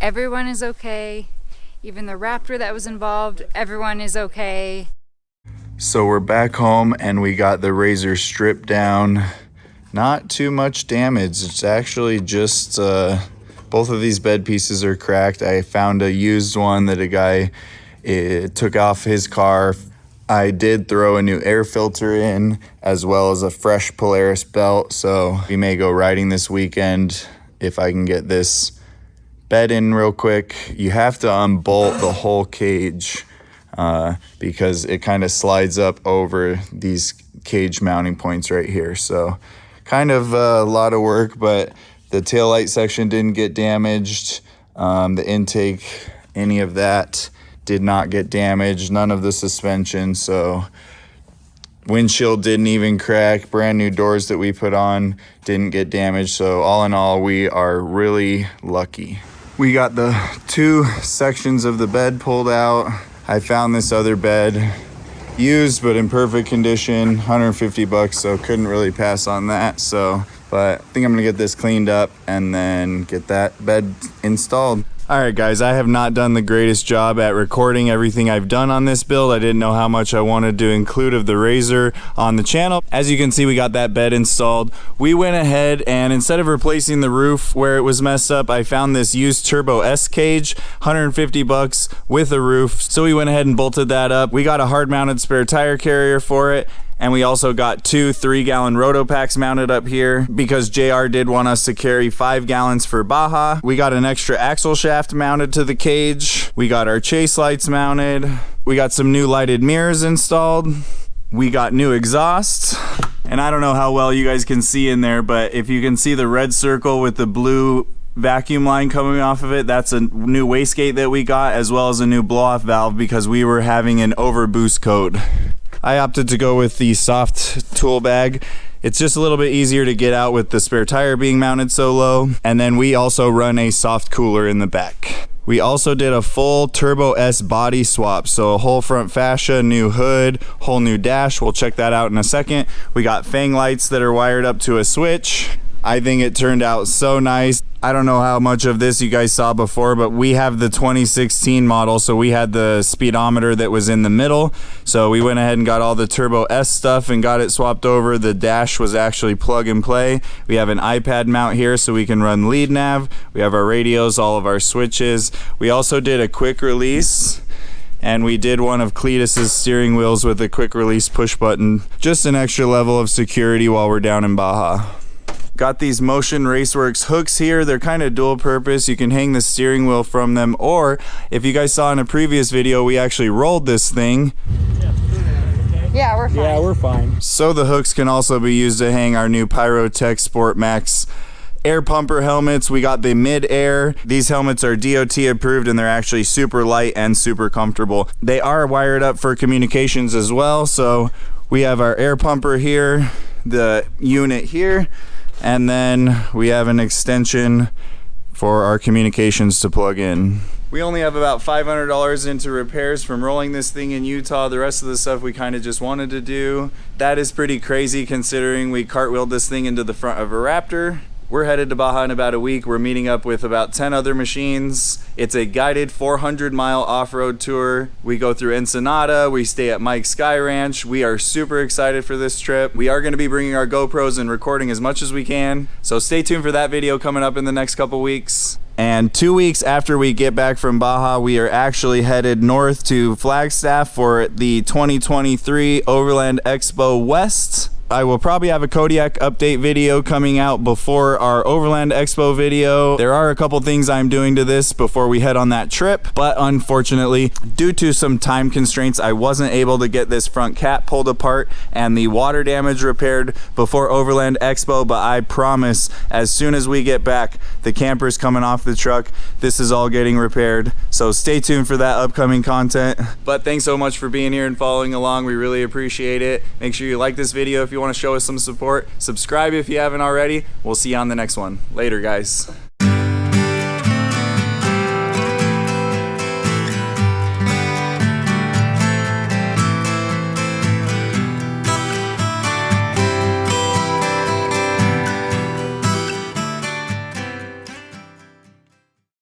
everyone is okay. Even the Raptor that was involved, everyone is okay. So we're back home and we got the RZR stripped down. Not too much damage. It's actually just both of these bed pieces are cracked. I found a used one that a guy took off his car. I did throw a new air filter in as well as a fresh Polaris belt. So we may go riding this weekend if I can get this bed in real quick. You have to unbolt the whole cage because it kind of slides up over these cage mounting points right here. So kind of a lot of work, but the taillight section didn't get damaged. The intake, any of that did not get damaged. None of the suspension. So windshield didn't even crack. Brand new doors that we put on didn't get damaged. So all in all, we are really lucky. We got the two sections of the bed pulled out. I found this other bed used but in perfect condition, 150 bucks, so couldn't really pass on that. But I think I'm gonna get this cleaned up and then get that bed installed. All right, guys, I have not done the greatest job at recording everything I've done on this build. I didn't know how much I wanted to include of the RZR on the channel. As you can see, we got that bed installed. We went ahead and instead of replacing the roof where it was messed up, I found this used Turbo S cage, 150 bucks with a roof. So we went ahead and bolted that up. We got a hard mounted spare tire carrier for it. And we also got two 3-gallon roto packs mounted up here because JR did want us to carry 5 gallons for Baja. We got an extra axle shaft mounted to the cage. We got our chase lights mounted. We got some new lighted mirrors installed. We got new exhaust. And I don't know how well you guys can see in there, but if you can see the red circle with the blue vacuum line coming off of it, that's a new wastegate that we got, as well as a new blow-off valve because we were having an overboost code. I opted to go with the soft tool bag. It's just a little bit easier to get out with the spare tire being mounted so low. And then we also run a soft cooler in the back. We also did a full Turbo S body swap. So a whole front fascia, new hood, whole new dash. We'll check that out in a second. We got fang lights that are wired up to a switch. I think it turned out so nice. I don't know how much of this you guys saw before, but we have the 2016 model, so we had the speedometer that was in the middle. So we went ahead and got all the Turbo S stuff and got it swapped over. The dash was actually plug and play. We have an iPad mount here so we can run lead nav. We have our radios, all of our switches. We also did a quick release. And we did one of Cletus's steering wheels with a quick release push button. Just an extra level of security while we're down in Baja. Got these Motion Raceworks hooks here. They're kind of dual purpose. You can hang the steering wheel from them, or if you guys saw in a previous video, we actually rolled this thing. Yeah, we're fine. Yeah, we're fine. So the hooks can also be used to hang our new Pyrotech Sport Max air pumper helmets. We got the mid-air. These helmets are DOT approved and they're actually super light and super comfortable. They are wired up for communications as well. So we have our air pumper here, the unit here, and then we have an extension for our communications to plug in. We only have about $500 into repairs from rolling this thing in Utah. The rest of the stuff we kind of just wanted to do. That is pretty crazy considering we cartwheeled this thing into the front of a Raptor. We're headed to Baja in about a week. We're meeting up with about 10 other machines. It's a guided 400-mile off-road tour. We go through Ensenada. We stay at Mike's Sky Ranch. We are super excited for this trip. We are going to be bringing our GoPros and recording as much as we can. So stay tuned for that video coming up in the next couple weeks. And 2 weeks after we get back from Baja, we are actually headed north to Flagstaff for the 2023 Overland Expo West. I will probably have a Kodiak update video coming out before our Overland Expo video. There are a couple things I'm doing to this before we head on that trip, but unfortunately, due to some time constraints, I wasn't able to get this front cap pulled apart and the water damage repaired before Overland Expo, but I promise as soon as we get back, the camper's coming off the truck. This is all getting repaired, so stay tuned for that upcoming content. But thanks so much for being here and following along. We really appreciate it. Make sure you like this video if you want to show us some support. Subscribe if you haven't already. We'll see you on the next one. Later, guys.